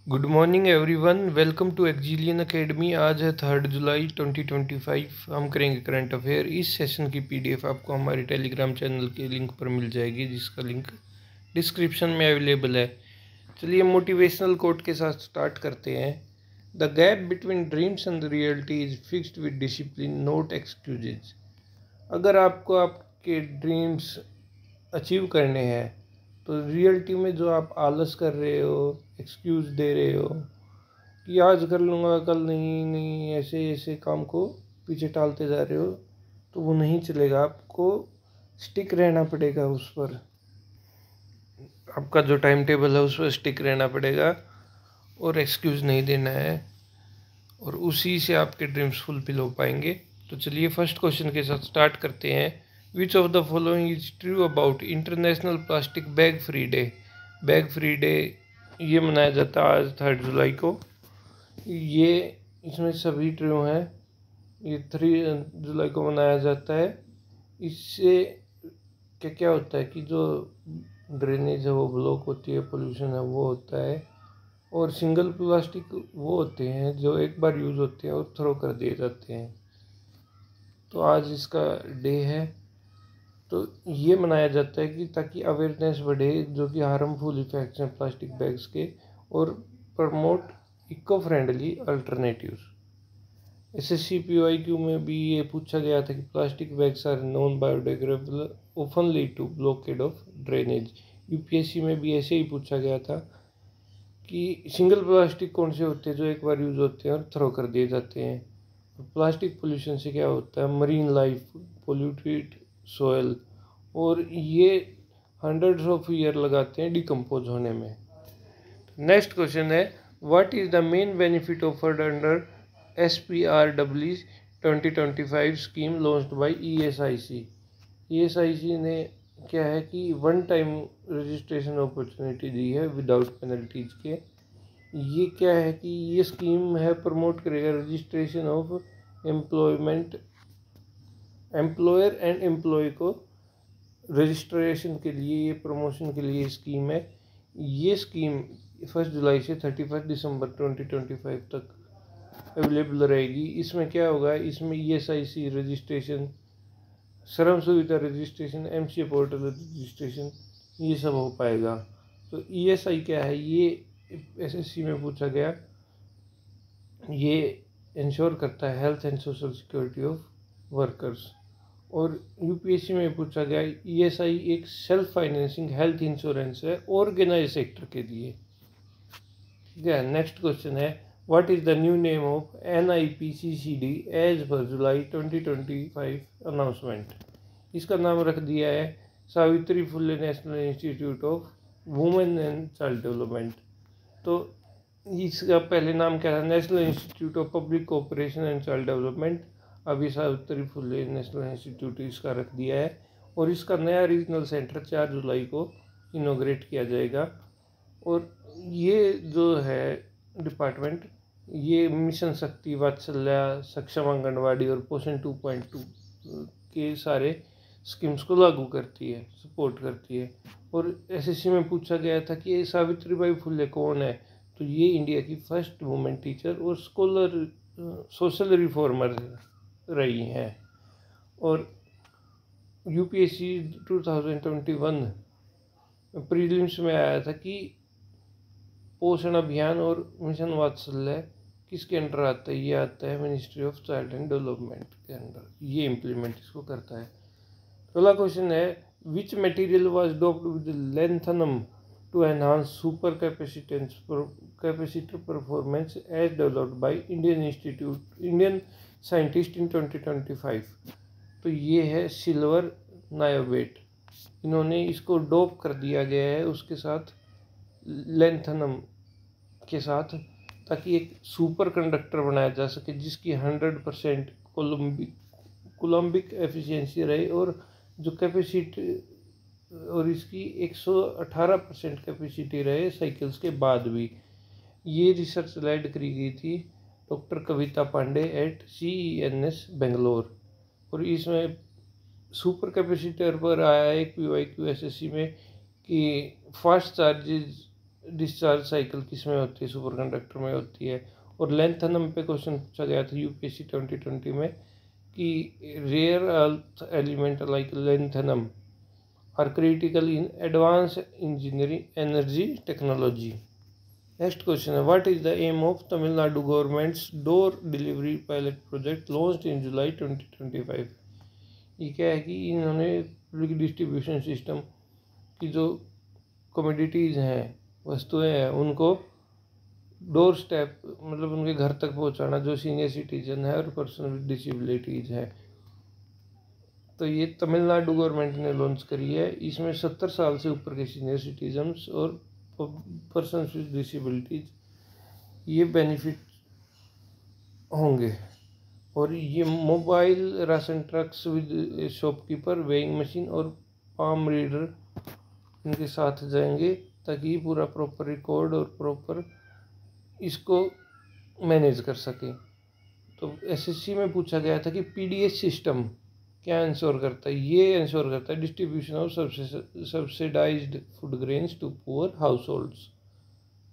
Good morning everyone, welcome to Exillion academy. आज है 3 जुलाई 2025। हम करेंगे करंट अफेयर। इस सेशन की पीडीएफ आपको हमारे टेलीग्राम चैनल के लिंक पर मिल जाएगी, जिसका लिंक डिस्क्रिप्शन में अवेलेबल है। चलिए मोटिवेशनल कोट के साथ स्टार्ट करते हैं। The gap between dreams and reality is fixed with discipline, not excuses. अगर आपको आपके ड्रीम्स अचीव करने हैं तो रियलिटी में जो आप आलस कर रहे हो, एक्सक्यूज़ दे रहे हो कि आज कर लूँगा, कल नहीं, ऐसे ऐसे काम को पीछे टालते जा रहे हो, तो वो नहीं चलेगा। आपको स्टिक रहना पड़ेगा उस पर। आपका जो टाइम टेबल है उस पर स्टिक रहना पड़ेगा और एक्सक्यूज़ नहीं देना है, और उसी से आपके ड्रीम्स फुलफिल हो पाएंगे। तो चलिए फर्स्ट क्वेश्चन के साथ स्टार्ट करते हैं। विच of the following is true about international plastic bag free day. Bag free day ये मनाया जाता है आज 3 जुलाई को। ये इसमें सभी ट्रू हैं। ये 3 जुलाई को मनाया जाता है। इससे क्या क्या होता है कि जो ड्रेनेज है वो ब्लॉक होती है, पोल्यूशन है वो होता है, और सिंगल प्लास्टिक वो होते हैं जो एक बार यूज़ होते हैं और थ्रो कर दिए जाते हैं। तो आज इसका डे है। तो ये मनाया जाता है कि ताकि अवेयरनेस बढ़े जो कि हार्मफुल इफेक्ट्स हैं प्लास्टिक बैग्स के, और promote eco friendly alternatives. SSC PYQ में भी ये पूछा गया था कि plastic bags are non biodegradable, often lead to blockade of drainage. UPSC में भी ऐसे ही पूछा गया था कि सिंगल प्लास्टिक कौन से होते हैं जो एक बार यूज़ होते हैं और थ्रो कर दिए जाते हैं। प्लास्टिक पोल्यूशन से क्या होता है, मरीन लाइफ, पोल्यूटेड सोयल, और ये हंड्रेड्स ऑफ ईयर लगाते हैं डिकम्पोज होने में। नेक्स्ट क्वेश्चन है, what is the main benefit offered under SPRW 2025 scheme launched by ESIC। ESIC ने क्या है कि वन टाइम रजिस्ट्रेशन अपॉर्चुनिटी दी है विदाउट पेनल्टीज के। ये क्या है कि ये स्कीम है प्रमोट करेगा registration of employment, employer and employee को रजिस्ट्रेशन के लिए, ये प्रमोशन के लिए स्कीम है। ये स्कीम 1 जुलाई से 31 दिसंबर 2025 तक अवेलेबल रहेगी। इसमें क्या होगा, इसमें ESIC रजिस्ट्रेशन, श्रम सुविधा रजिस्ट्रेशन, MCA पोर्टल रजिस्ट्रेशन, ये सब हो पाएगा। तो ESI क्या है, ये SSC में पूछा गया। ये इंश्योर करता है health and social security of workers. और UPSC में पूछा गया, ESI एक सेल्फ फाइनेंसिंग हेल्थ इंश्योरेंस है ऑर्गेनाइज सेक्टर के लिए। ठीक है। नेक्स्ट क्वेश्चन है, what is the new name of NIPCCD as per July 2025 announcement. इसका नाम रख दिया है Savitri Phule national institute of women and child development. तो इसका पहले नाम क्या था, national institute of public cooperation and child development. अभी सावित्री फुले नेशनल इंस्टीट्यूट इसका रख दिया है, और इसका नया रीजनल सेंटर 4 जुलाई को इनोग्रेट किया जाएगा। और ये जो है डिपार्टमेंट, ये मिशन शक्ति, वात्सल्य, सक्षम आंगनवाड़ी और पोषण 2.2 के सारे स्कीम्स को लागू करती है, सपोर्ट करती है। और SSC में पूछा गया था कि सावित्रीबाई फुले कौन है, तो ये इंडिया की फर्स्ट वुमेन टीचर और स्कॉलर, सोशल रिफॉर्मर रही हैं। और UPSC 2021 प्रीलिम्स में आया था कि पोषण अभियान और मिशन वात्सल्य किसके अंडर आता है, ये आता है ministry of child and development के अंडर। ये इम्प्लीमेंट इसको करता है। अगला क्वेश्चन है, which material was doped with lanthanum to enhance super capacitor performance as developed by Indian scientist in 2025। तो ये है सिल्वर नायोबेट। इन्होंने इसको डोप कर दिया गया है उसके साथ, लैंथनम के साथ, ताकि एक सुपर कंडक्टर बनाया जा सके जिसकी 100% कोलम्बिक एफिशिएंसी रहे, और जो कैपेसिटी, और इसकी 118% कैपेसिटी रहे साइकिल्स के बाद भी। ये रिसर्च लेड करी गई थी डॉक्टर कविता पांडे एट CENS बेंगलोर। और इसमें सुपर कैपेसिटर पर आया एक PYQ SSC में कि फास्ट चार्जेज डिस्चार्ज साइकिल किस में होती है, सुपर कंडक्टर में होती है। और लेंथनम पे क्वेश्चन पूछा गया था यूपीएससी 2020 में कि rare earth element like lanthanum are critical in advance engineering energy technology. Next question है, what is the aim of Tamil Nadu government's door delivery pilot project launched in July 2025। ये क्या है कि इन्होंने पब्लिक डिस्ट्रीब्यूशन सिस्टम की जो कमोडिटीज़ हैं, वस्तुएं हैं, उनको डोर स्टेप मतलब उनके घर तक पहुंचाना, जो सीनियर सिटीजन है और पर्सन विद डिसेबिलिटीज़ है। तो ये तमिलनाडु गवर्नमेंट ने लॉन्च करी है। इसमें 70 साल से ऊपर के सीनियर सिटीजन्स और पर्सन विद डिसेबिलिटीज ये बेनिफिट होंगे। और ये mobile ration trucks with shopkeeper, weighing machine और पाम रीडर इनके साथ जाएंगे ताकि पूरा प्रॉपर रिकॉर्ड और प्रॉपर इसको मैनेज कर सके। तो एसएससी में पूछा गया था कि पीडीएस सिस्टम क्या इंश्योर करता है। ये इंश्योर करता है distribution of subsidized food grains to poor households.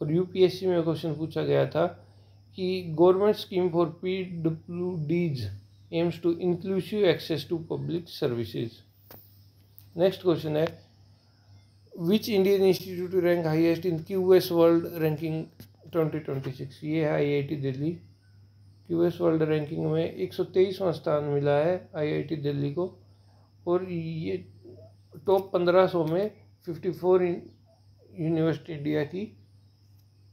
और यूपीएससी में क्वेश्चन पूछा गया था कि government scheme for PWDs aims to inclusive access to public services. Next question है, which Indian institute rank highest in QS world ranking 2026। ये है IIT Delhi. QS world ranking में 123वां स्थान मिला है आईआईटी दिल्ली को। और ये टॉप 1500 में 54 यूनिवर्सिटी इंडिया की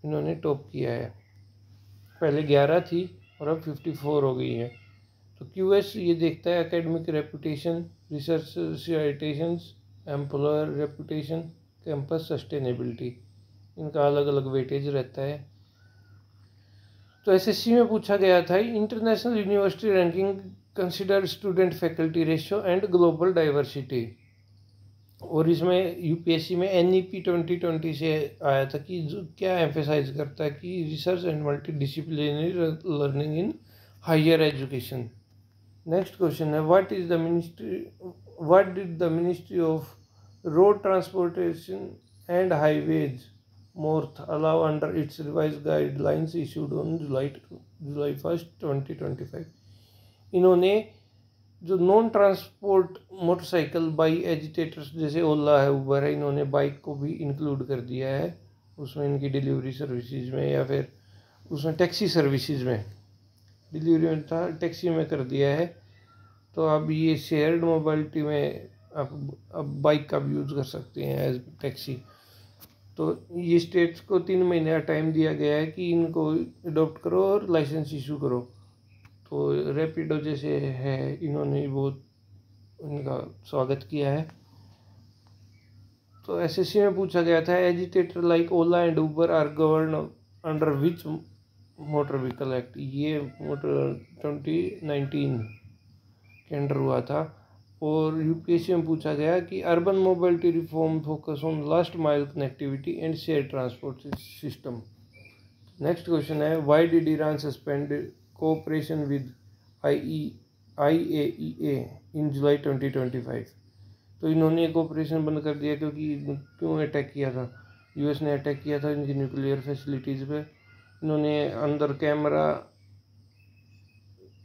इन्होंने टॉप किया है। पहले 11 थी और अब 54 हो गई है। तो क्यूएस ये देखता है academic reputation, research citations, employer reputation, campus sustainability, इनका अलग अलग वेटेज रहता है। तो एसएससी में पूछा गया था international university ranking consider student faculty ratio and global diversity. और इसमें यूपीएससी में एनईपी 2020 से आया था कि जो क्या एम्फेसाइज करता है कि research and multidisciplinary learning in higher education. Next question है, what did the ministry of road transportation and highways MoRTH allow under its revised guidelines issued on July 1st 2025। इन्होंने जो non transport motorcycle by agitators जैसे ओला है, उबर है, इन्होंने bike को भी include कर दिया है उसमें, इनकी डिलीवरी सर्विसेज में, या फिर उसमें टैक्सी सर्विसेज में, डिलीवरी में था टैक्सी में कर दिया है। तो अब ये शेयर्ड मोबिलिटी में आप अब बाइक का भी यूज़ कर सकते हैं एज टैक्सी। तो ये स्टेट्स को 3 महीने का टाइम दिया गया है कि इनको अडॉप्ट करो और लाइसेंस इशू करो। तो रैपिडो जैसे है, इन्होंने बहुत इनका स्वागत किया है। तो एसएससी में पूछा गया था एजिटेटर like Ola and Uber are govern under which motor vehicle act. ये मोटर 2019 के अंडर हुआ था। और यूपीएससी में पूछा गया कि urban mobility reform focus on last mile connectivity and share transport system. Next question है, why did Iran suspend cooperation with IAEA in July 2025। तो इन्होंने कोऑपरेशन बंद कर दिया क्यों अटैक किया था, यूएस ने अटैक किया था इनकी न्यूक्लियर फैसिलिटीज़ पे। इन्होंने अंदर कैमरा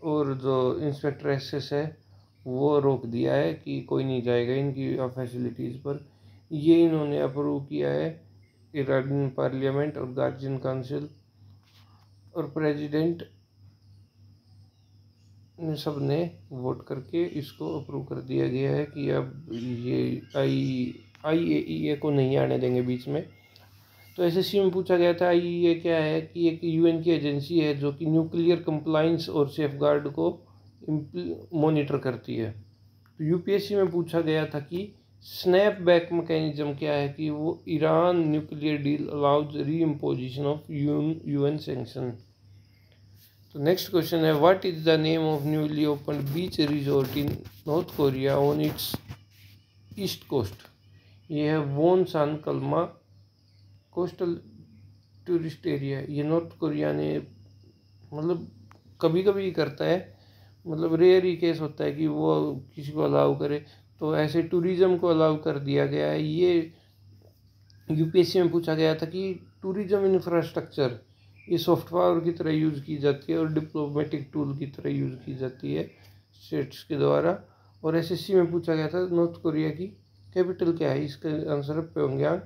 और जो इंस्पेक्टर एक्सेस है वो रोक दिया है कि कोई नहीं जाएगा इनकी फैसिलिटीज़ पर। ये इन्होंने अप्रूव किया है ईरान पार्लियामेंट और गार्जियन काउंसिल और प्रेसिडेंट ने सब ने वोट करके इसको अप्रूव कर दिया गया है कि अब ये IAEA को नहीं आने देंगे बीच में। तो एसएससी में पूछा गया था IAEA क्या है कि एक यूएन की एजेंसी है जो कि न्यूक्लियर कंप्लाइंस और सेफगार्ड को मॉनिटर करती है। तो यूपीएससी में पूछा गया था कि स्नैप बैक मैकेनिज्म क्या है, कि वो Iran nuclear deal allows re imposition of UN sanction. तो नेक्स्ट क्वेश्चन है, what is the name of newly open beach resort in North Korea on its east coast. ये है Wonsan Kalma coastal tourist area. ये North Korea ने मतलब कभी कभी करता है, मतलब रेयर ही केस होता है कि वो किसी को अलाउ करे। तो ऐसे टूरिज़्म को अलाउ कर दिया गया है। ये यूपीएससी में पूछा गया था कि टूरिज्म इंफ्रास्ट्रक्चर ये सॉफ्ट पावर की तरह यूज़ की जाती है और डिप्लोमेटिक टूल की तरह यूज़ की जाती है स्टेट्स के द्वारा। और एसएससी में पूछा गया था नॉर्थ कोरिया की कैपिटल क्या है, इसका आंसर है प्योंगयांग।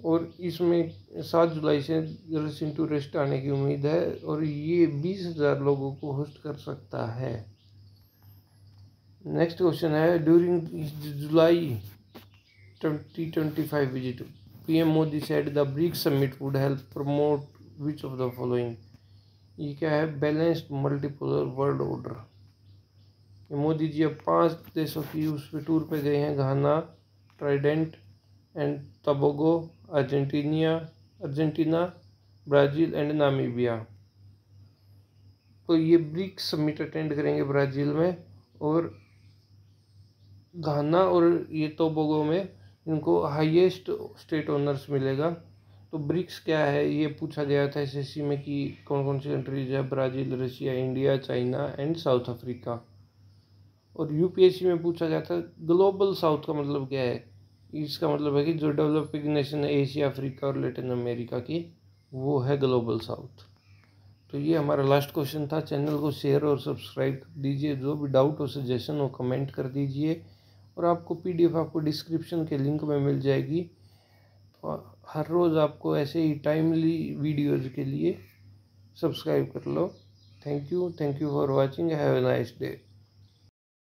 और इसमें 7 जुलाई से गर्ल्स इन टूरिस्ट आने की उम्मीद है और ये 20,000 लोगों को होस्ट कर सकता है। नेक्स्ट क्वेश्चन है, during July 2025 visit PM Modi said the BRICS summit would help promote which of the following. ये क्या है, balanced multipolar world order. Modi ji अब 5 देशों की उस पे टूर पे गए हैं, Ghana, Trinidad and Tobago, Argentina, Brazil and Namibia. तो ये ब्रिक्स समिट अटेंड करेंगे ब्राज़ील में, और घाना और ये टोबोगो में इनको हाईएस्ट स्टेट ऑनर्स मिलेगा। तो ब्रिक्स क्या है ये पूछा गया था एसएससी में कि कौन कौन सी कंट्रीज है, Brazil, Russia, India, China and south Africa. और यूपीएससी में पूछा गया था ग्लोबल साउथ का मतलब क्या है। इसका मतलब है कि जो डेवलपिंग नेशन है एशिया, अफ्रीका और लैटिन अमेरिका की, वो है ग्लोबल साउथ। तो ये हमारा लास्ट क्वेश्चन था। चैनल को शेयर और सब्सक्राइब कर दीजिए। जो भी डाउट हो, सजेशन हो, कमेंट कर दीजिए। और आपको पीडीएफ आपको डिस्क्रिप्शन के लिंक में मिल जाएगी। तो हर रोज़ आपको ऐसे ही टाइमली वीडियोज़ के लिए सब्सक्राइब कर लो। Thank you for watching. Have a nice day.